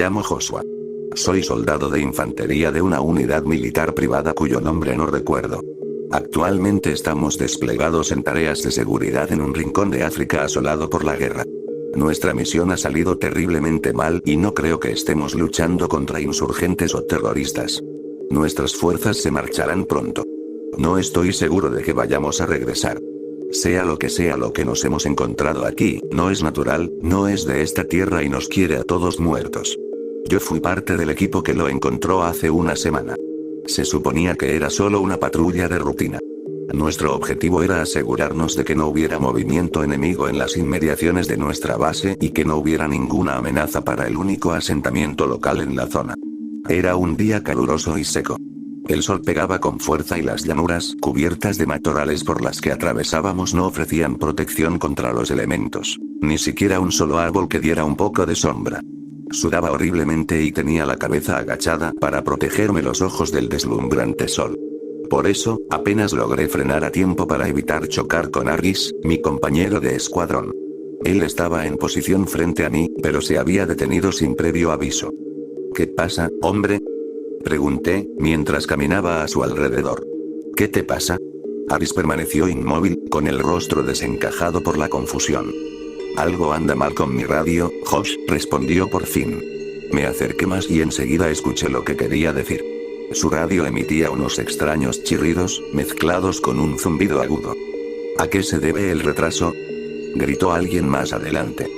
llamo Joshua. Soy soldado de infantería de una unidad militar privada cuyo nombre no recuerdo. Actualmente estamos desplegados en tareas de seguridad en un rincón de África asolado por la guerra. Nuestra misión ha salido terriblemente mal y no creo que estemos luchando contra insurgentes o terroristas. Nuestras fuerzas se marcharán pronto. No estoy seguro de que vayamos a regresar. Sea lo que nos hemos encontrado aquí, no es natural, no es de esta tierra y nos quiere a todos muertos. Yo fui parte del equipo que lo encontró hace una semana. Se suponía que era solo una patrulla de rutina. Nuestro objetivo era asegurarnos de que no hubiera movimiento enemigo en las inmediaciones de nuestra base y que no hubiera ninguna amenaza para el único asentamiento local en la zona. Era un día caluroso y seco. El sol pegaba con fuerza y las llanuras, cubiertas de matorrales por las que atravesábamos, no ofrecían protección contra los elementos, ni siquiera un solo árbol que diera un poco de sombra. Sudaba horriblemente y tenía la cabeza agachada para protegerme los ojos del deslumbrante sol. Por eso, apenas logré frenar a tiempo para evitar chocar con Argis, mi compañero de escuadrón. Él estaba en posición frente a mí, pero se había detenido sin previo aviso. ¿Qué pasa, hombre?, pregunté, mientras caminaba a su alrededor. ¿Qué te pasa? Argis permaneció inmóvil, con el rostro desencajado por la confusión. Algo anda mal con mi radio, Josh, respondió por fin. Me acerqué más y enseguida escuché lo que quería decir. Su radio emitía unos extraños chirridos, mezclados con un zumbido agudo. ¿A qué se debe el retraso?, gritó alguien más adelante.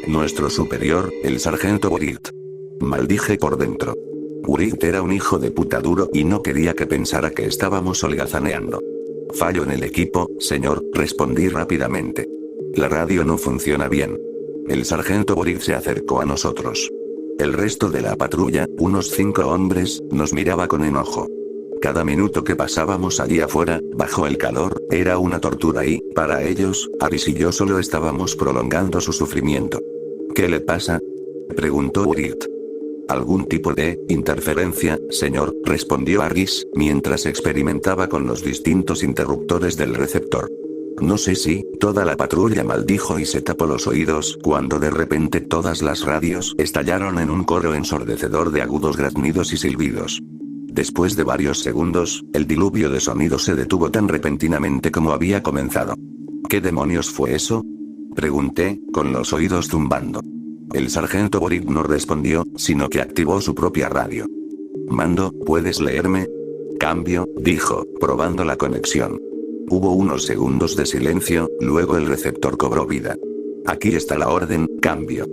Nuestro superior, el sargento Buritt. Maldije por dentro. Buritt era un hijo de puta duro y no quería que pensara que estábamos holgazaneando. Fallo en el equipo, señor, respondí rápidamente. La radio no funciona bien. El sargento Buritt se acercó a nosotros. El resto de la patrulla, unos 5 hombres, nos miraba con enojo. Cada minuto que pasábamos allí afuera, bajo el calor, era una tortura y, para ellos, Argis y yo solo estábamos prolongando su sufrimiento. ¿Qué le pasa?, preguntó Buritt. Algún tipo de interferencia, señor, respondió Argis, mientras experimentaba con los distintos interruptores del receptor. No sé si, toda la patrulla maldijo y se tapó los oídos cuando de repente todas las radios estallaron en un coro ensordecedor de agudos graznidos y silbidos. Después de varios segundos, el diluvio de sonido se detuvo tan repentinamente como había comenzado. ¿Qué demonios fue eso?, pregunté, con los oídos zumbando. El sargento Buritt no respondió, sino que activó su propia radio. Mando, ¿puedes leerme? Cambio, dijo, probando la conexión. Hubo unos segundos de silencio, luego el receptor cobró vida. Aquí está la orden, cambio.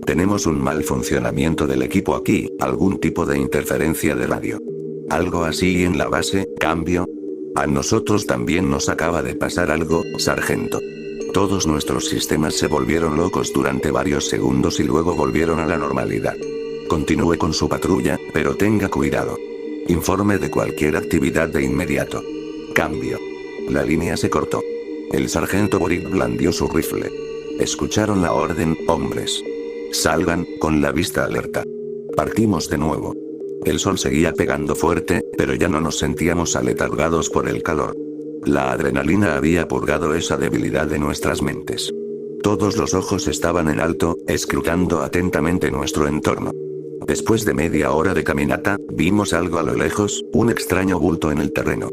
Tenemos un mal funcionamiento del equipo aquí, algún tipo de interferencia de radio. Algo así en la base, cambio. A nosotros también nos acaba de pasar algo, sargento. Todos nuestros sistemas se volvieron locos durante varios segundos y luego volvieron a la normalidad. Continúe con su patrulla, pero tenga cuidado. Informe de cualquier actividad de inmediato. Cambio. La línea se cortó. El sargento Buritt blandió su rifle. Escucharon la orden, hombres. Salgan, con la vista alerta. Partimos de nuevo. El sol seguía pegando fuerte, pero ya no nos sentíamos aletargados por el calor. La adrenalina había purgado esa debilidad de nuestras mentes. Todos los ojos estaban en alto, escrutando atentamente nuestro entorno. Después de media hora de caminata, vimos algo a lo lejos, un extraño bulto en el terreno.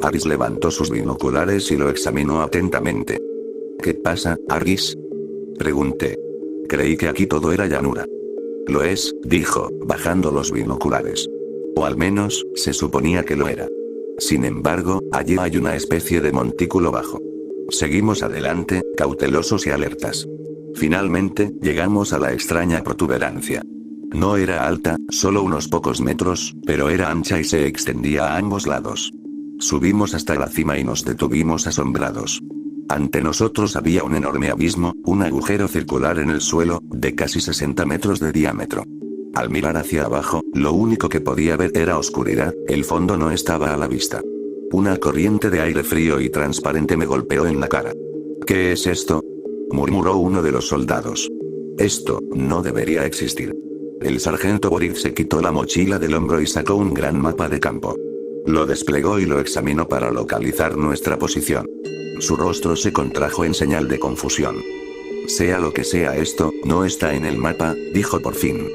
Argis levantó sus binoculares y lo examinó atentamente. ¿Qué pasa, Argis?, pregunté. Creí que aquí todo era llanura. Lo es, dijo, bajando los binoculares. O al menos, se suponía que lo era. Sin embargo, allí hay una especie de montículo bajo. Seguimos adelante, cautelosos y alertas. Finalmente, llegamos a la extraña protuberancia. No era alta, solo unos pocos metros, pero era ancha y se extendía a ambos lados. Subimos hasta la cima y nos detuvimos asombrados. Ante nosotros había un enorme abismo, un agujero circular en el suelo, de casi 60 metros de diámetro. Al mirar hacia abajo, lo único que podía ver era oscuridad, el fondo no estaba a la vista. Una corriente de aire frío y transparente me golpeó en la cara. ¿Qué es esto?, murmuró uno de los soldados. Esto no debería existir. El sargento Buritt se quitó la mochila del hombro y sacó un gran mapa de campo. Lo desplegó y lo examinó para localizar nuestra posición. Su rostro se contrajo en señal de confusión. Sea lo que sea esto, no está en el mapa, dijo por fin.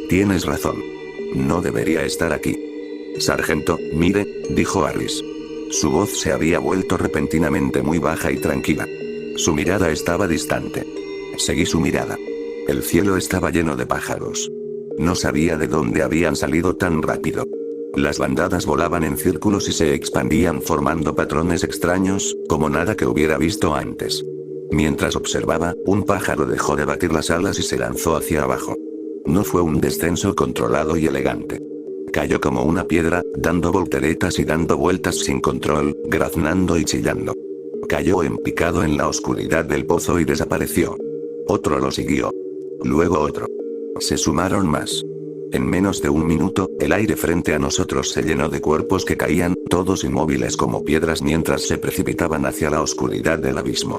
Tienes razón. No debería estar aquí. Sargento, mire, dijo Harris. Su voz se había vuelto repentinamente muy baja y tranquila. Su mirada estaba distante. Seguí su mirada. El cielo estaba lleno de pájaros. No sabía de dónde habían salido tan rápido. Las bandadas volaban en círculos y se expandían formando patrones extraños, como nada que hubiera visto antes. Mientras observaba, un pájaro dejó de batir las alas y se lanzó hacia abajo. No fue un descenso controlado y elegante. Cayó como una piedra, dando volteretas y dando vueltas sin control, graznando y chillando. Cayó en picado en la oscuridad del pozo y desapareció. Otro lo siguió. Luego otro. Se sumaron más. En menos de un minuto, el aire frente a nosotros se llenó de cuerpos que caían, todos inmóviles como piedras mientras se precipitaban hacia la oscuridad del abismo.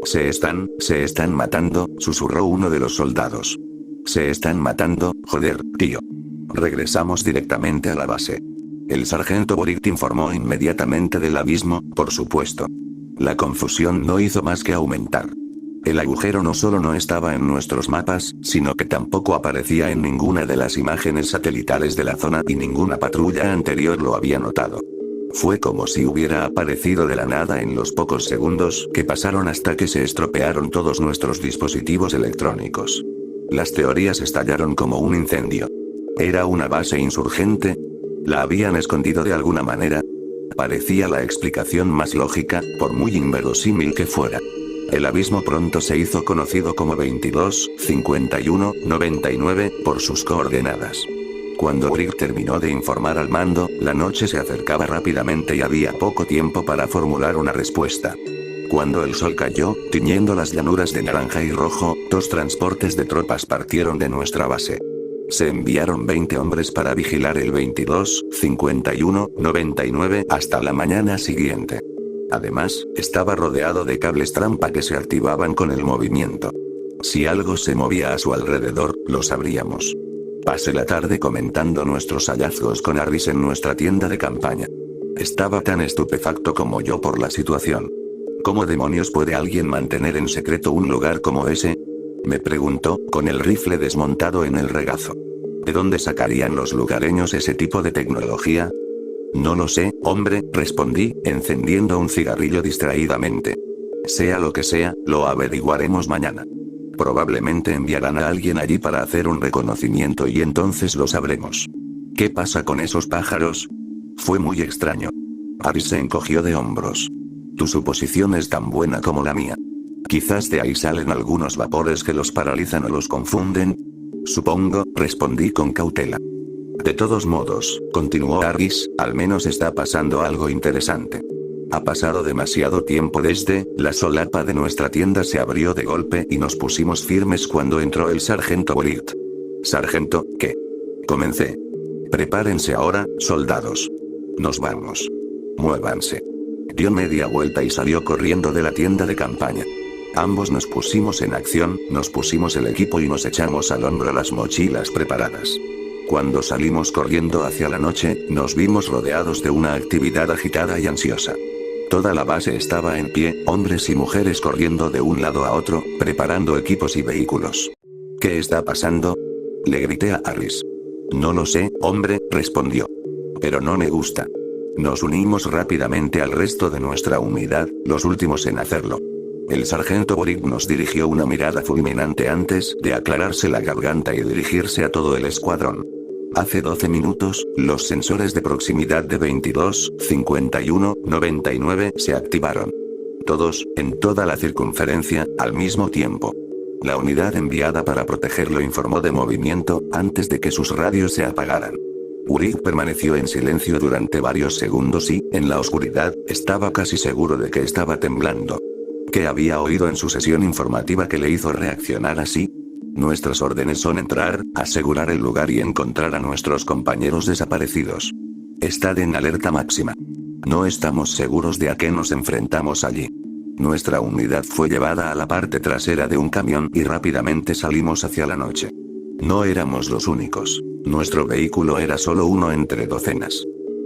Se están matando, susurró uno de los soldados. Se están matando, joder, tío. Regresamos directamente a la base. El sargento Boric informó inmediatamente del abismo, por supuesto. La confusión no hizo más que aumentar. El agujero no solo no estaba en nuestros mapas, sino que tampoco aparecía en ninguna de las imágenes satelitales de la zona y ninguna patrulla anterior lo había notado. Fue como si hubiera aparecido de la nada en los pocos segundos que pasaron hasta que se estropearon todos nuestros dispositivos electrónicos. Las teorías estallaron como un incendio. ¿Era una base insurgente? ¿La habían escondido de alguna manera? Parecía la explicación más lógica, por muy inverosímil que fuera. El abismo pronto se hizo conocido como 22-51-99 por sus coordenadas. Cuando Brig terminó de informar al mando, la noche se acercaba rápidamente y había poco tiempo para formular una respuesta. Cuando el sol cayó, tiñendo las llanuras de naranja y rojo, 2 transportes de tropas partieron de nuestra base. Se enviaron 20 hombres para vigilar el 22-51-99 hasta la mañana siguiente. Además, estaba rodeado de cables trampa que se activaban con el movimiento. Si algo se movía a su alrededor, lo sabríamos. Pasé la tarde comentando nuestros hallazgos con Harris en nuestra tienda de campaña. Estaba tan estupefacto como yo por la situación. ¿Cómo demonios puede alguien mantener en secreto un lugar como ese? Me preguntó, con el rifle desmontado en el regazo. ¿De dónde sacarían los lugareños ese tipo de tecnología? No lo sé, hombre, respondí, encendiendo un cigarrillo distraídamente. Sea lo que sea, lo averiguaremos mañana. Probablemente enviarán a alguien allí para hacer un reconocimiento y entonces lo sabremos. ¿Qué pasa con esos pájaros? Fue muy extraño. Harris se encogió de hombros. Tu suposición es tan buena como la mía. Quizás de ahí salen algunos vapores que los paralizan o los confunden. Supongo, respondí con cautela. De todos modos, continuó Harris, al menos está pasando algo interesante. Ha pasado demasiado tiempo desde, la solapa de nuestra tienda se abrió de golpe y nos pusimos firmes cuando entró el sargento Boric. ¿Sargento, qué? Comencé. Prepárense ahora, soldados. Nos vamos. Muévanse. Dio media vuelta y salió corriendo de la tienda de campaña. Ambos nos pusimos en acción, nos pusimos el equipo y nos echamos al hombro las mochilas preparadas. Cuando salimos corriendo hacia la noche, nos vimos rodeados de una actividad agitada y ansiosa. Toda la base estaba en pie, hombres y mujeres corriendo de un lado a otro, preparando equipos y vehículos. ¿Qué está pasando? Le grité a Harris. No lo sé, hombre, respondió. Pero no me gusta. Nos unimos rápidamente al resto de nuestra unidad, los últimos en hacerlo. El sargento Boric nos dirigió una mirada fulminante antes de aclararse la garganta y dirigirse a todo el escuadrón. Hace 12 minutos, los sensores de proximidad de 22-51-99 se activaron. Todos, en toda la circunferencia, al mismo tiempo. La unidad enviada para protegerlo informó de movimiento, antes de que sus radios se apagaran. Boric permaneció en silencio durante varios segundos y, en la oscuridad, estaba casi seguro de que estaba temblando. ¿Qué había oído en su sesión informativa que le hizo reaccionar así? Nuestras órdenes son entrar, asegurar el lugar y encontrar a nuestros compañeros desaparecidos. Estad en alerta máxima. No estamos seguros de a qué nos enfrentamos allí. Nuestra unidad fue llevada a la parte trasera de un camión y rápidamente salimos hacia la noche. No éramos los únicos. Nuestro vehículo era solo uno entre docenas.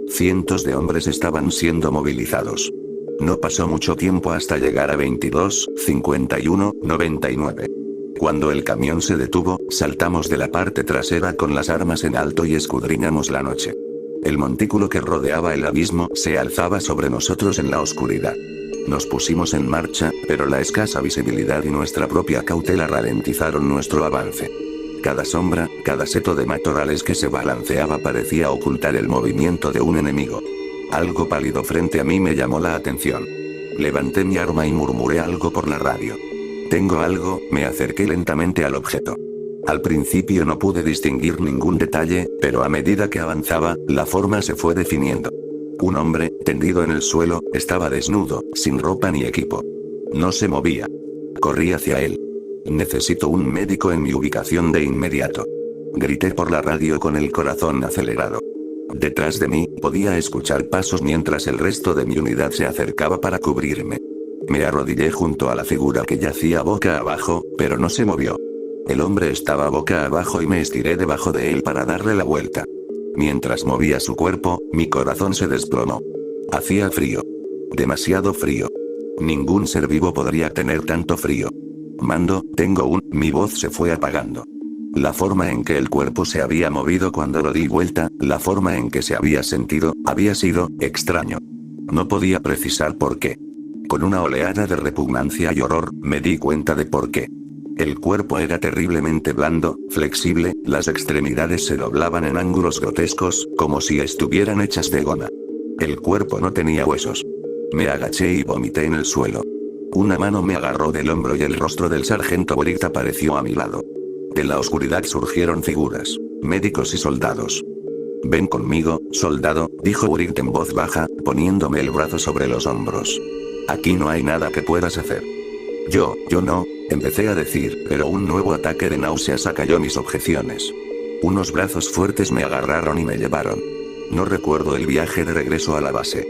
Cientos de hombres estaban siendo movilizados. No pasó mucho tiempo hasta llegar a 22-51-99. Cuando el camión se detuvo, saltamos de la parte trasera con las armas en alto y escudriñamos la noche. El montículo que rodeaba el abismo se alzaba sobre nosotros en la oscuridad. Nos pusimos en marcha, pero la escasa visibilidad y nuestra propia cautela ralentizaron nuestro avance. Cada sombra, cada seto de matorrales que se balanceaba parecía ocultar el movimiento de un enemigo. Algo pálido frente a mí me llamó la atención. Levanté mi arma y murmuré algo por la radio. Tengo algo, me acerqué lentamente al objeto. Al principio no pude distinguir ningún detalle, pero a medida que avanzaba, la forma se fue definiendo. Un hombre, tendido en el suelo, estaba desnudo, sin ropa ni equipo. No se movía. Corrí hacia él. Necesito un médico en mi ubicación de inmediato. Grité por la radio con el corazón acelerado. Detrás de mí, podía escuchar pasos mientras el resto de mi unidad se acercaba para cubrirme. Me arrodillé junto a la figura que yacía boca abajo, pero no se movió. El hombre estaba boca abajo y me estiré debajo de él para darle la vuelta. Mientras movía su cuerpo, mi corazón se desplomó. Hacía frío. Demasiado frío. Ningún ser vivo podría tener tanto frío. Mando, mi voz se fue apagando. La forma en que el cuerpo se había movido cuando lo di vuelta, la forma en que se había sentido, había sido extraño. No podía precisar por qué. Con una oleada de repugnancia y horror, me di cuenta de por qué. El cuerpo era terriblemente blando, flexible, las extremidades se doblaban en ángulos grotescos, como si estuvieran hechas de goma. El cuerpo no tenía huesos. Me agaché y vomité en el suelo. Una mano me agarró del hombro y el rostro del sargento Boric apareció a mi lado. De la oscuridad surgieron figuras, médicos y soldados. Ven conmigo, soldado, dijo Boric en voz baja, poniéndome el brazo sobre los hombros. Aquí no hay nada que puedas hacer. Yo no, empecé a decir, pero un nuevo ataque de náuseas acalló mis objeciones. Unos brazos fuertes me agarraron y me llevaron. No recuerdo el viaje de regreso a la base.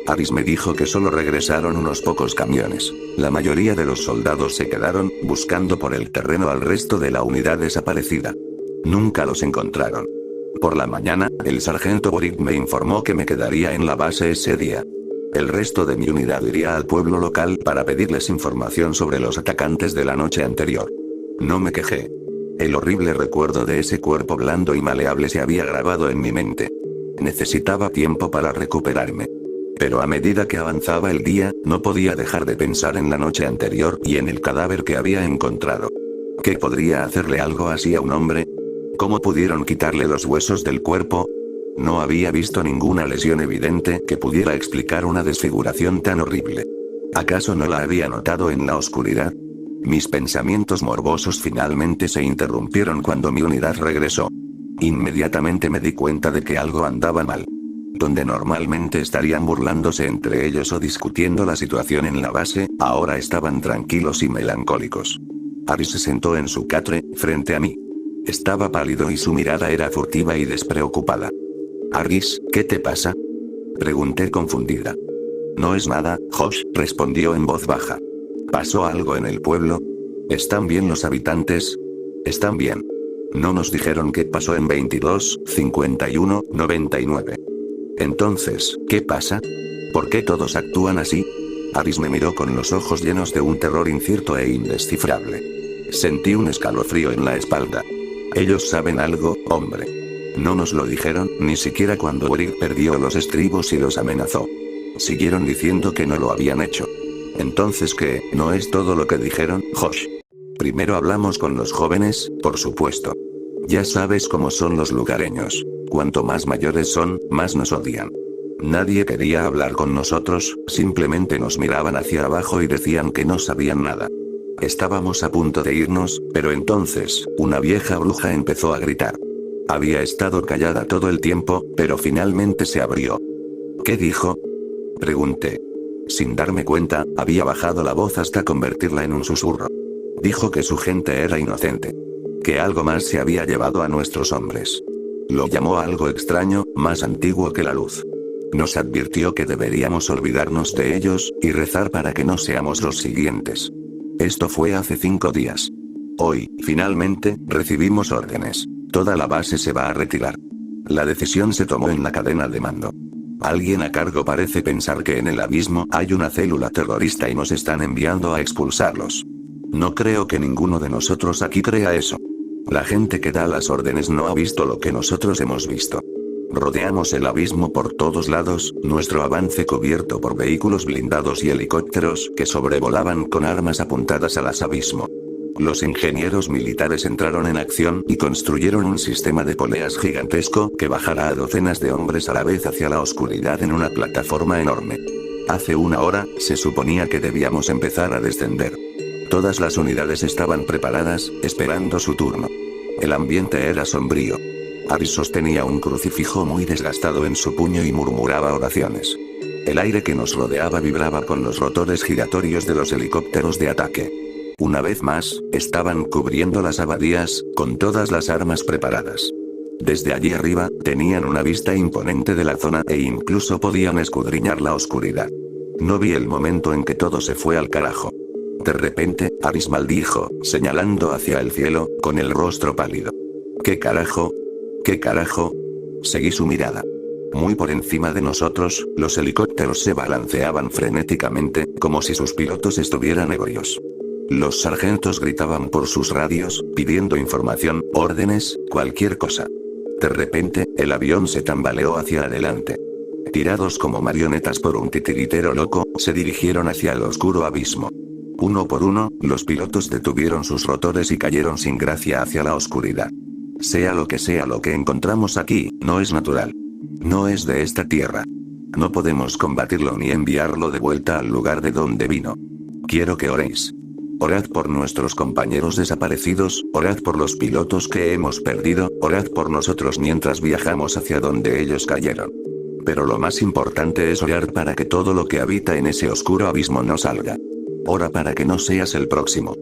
Aris me dijo que solo regresaron unos pocos camiones. La mayoría de los soldados se quedaron, buscando por el terreno al resto de la unidad desaparecida. Nunca los encontraron. Por la mañana, el sargento Boric me informó que me quedaría en la base ese día. El resto de mi unidad iría al pueblo local para pedirles información sobre los atacantes de la noche anterior. No me quejé. El horrible recuerdo de ese cuerpo blando y maleable se había grabado en mi mente. Necesitaba tiempo para recuperarme. Pero a medida que avanzaba el día, no podía dejar de pensar en la noche anterior y en el cadáver que había encontrado. ¿Qué podría hacerle algo así a un hombre? ¿Cómo pudieron quitarle los huesos del cuerpo? No había visto ninguna lesión evidente que pudiera explicar una desfiguración tan horrible. ¿Acaso no la había notado en la oscuridad? Mis pensamientos morbosos finalmente se interrumpieron cuando mi unidad regresó. Inmediatamente me di cuenta de que algo andaba mal. Donde normalmente estarían burlándose entre ellos o discutiendo la situación en la base, ahora estaban tranquilos y melancólicos. Aris se sentó en su catre, frente a mí. Estaba pálido y su mirada era furtiva y despreocupada. Aris, ¿qué te pasa? Pregunté confundida. No es nada, Josh, respondió en voz baja. ¿Pasó algo en el pueblo? ¿Están bien los habitantes? Están bien. No nos dijeron qué pasó en 22, 51, 99. Entonces, ¿qué pasa? ¿Por qué todos actúan así? Aris me miró con los ojos llenos de un terror incierto e indescifrable. Sentí un escalofrío en la espalda. Ellos saben algo, hombre. No nos lo dijeron, ni siquiera cuando Boric perdió los estribos y los amenazó. Siguieron diciendo que no lo habían hecho. Entonces, ¿qué? ¿No es todo lo que dijeron, Josh? Primero hablamos con los jóvenes, por supuesto. Ya sabes cómo son los lugareños. Cuanto más mayores son, más nos odian. Nadie quería hablar con nosotros, simplemente nos miraban hacia abajo y decían que no sabían nada. Estábamos a punto de irnos, pero entonces, una vieja bruja empezó a gritar. Había estado callada todo el tiempo, pero finalmente se abrió. ¿Qué dijo? Pregunté. Sin darme cuenta, había bajado la voz hasta convertirla en un susurro. Dijo que su gente era inocente. Que algo más se había llevado a nuestros hombres. Lo llamó algo extraño, más antiguo que la luz. Nos advirtió que deberíamos olvidarnos de ellos, y rezar para que no seamos los siguientes. Esto fue hace 5 días. Hoy, finalmente, recibimos órdenes. Toda la base se va a retirar. La decisión se tomó en la cadena de mando. Alguien a cargo parece pensar que en el abismo hay una célula terrorista y nos están enviando a expulsarlos. No creo que ninguno de nosotros aquí crea eso. La gente que da las órdenes no ha visto lo que nosotros hemos visto. Rodeamos el abismo por todos lados, nuestro avance cubierto por vehículos blindados y helicópteros que sobrevolaban con armas apuntadas al abismo. Los ingenieros militares entraron en acción y construyeron un sistema de poleas gigantesco que bajará a docenas de hombres a la vez hacia la oscuridad en una plataforma enorme. Hace una hora, se suponía que debíamos empezar a descender. Todas las unidades estaban preparadas, esperando su turno. El ambiente era sombrío. Aris sostenía un crucifijo muy desgastado en su puño y murmuraba oraciones. El aire que nos rodeaba vibraba con los rotores giratorios de los helicópteros de ataque. Una vez más, estaban cubriendo las abadías, con todas las armas preparadas. Desde allí arriba, tenían una vista imponente de la zona e incluso podían escudriñar la oscuridad. No vi el momento en que todo se fue al carajo. De repente, Aris maldijo, señalando hacia el cielo, con el rostro pálido. ¿Qué carajo? ¿Qué carajo? Seguí su mirada. Muy por encima de nosotros, los helicópteros se balanceaban frenéticamente, como si sus pilotos estuvieran ebrios. Los sargentos gritaban por sus radios, pidiendo información, órdenes, cualquier cosa. De repente, el avión se tambaleó hacia adelante. Tirados como marionetas por un titiritero loco, se dirigieron hacia el oscuro abismo. Uno por uno, los pilotos detuvieron sus rotores y cayeron sin gracia hacia la oscuridad. Sea lo que encontramos aquí, no es natural. No es de esta tierra. No podemos combatirlo ni enviarlo de vuelta al lugar de donde vino. Quiero que oréis. Orad por nuestros compañeros desaparecidos, orad por los pilotos que hemos perdido, orad por nosotros mientras viajamos hacia donde ellos cayeron. Pero lo más importante es orar para que todo lo que habita en ese oscuro abismo no salga. Ora para que no seas el próximo.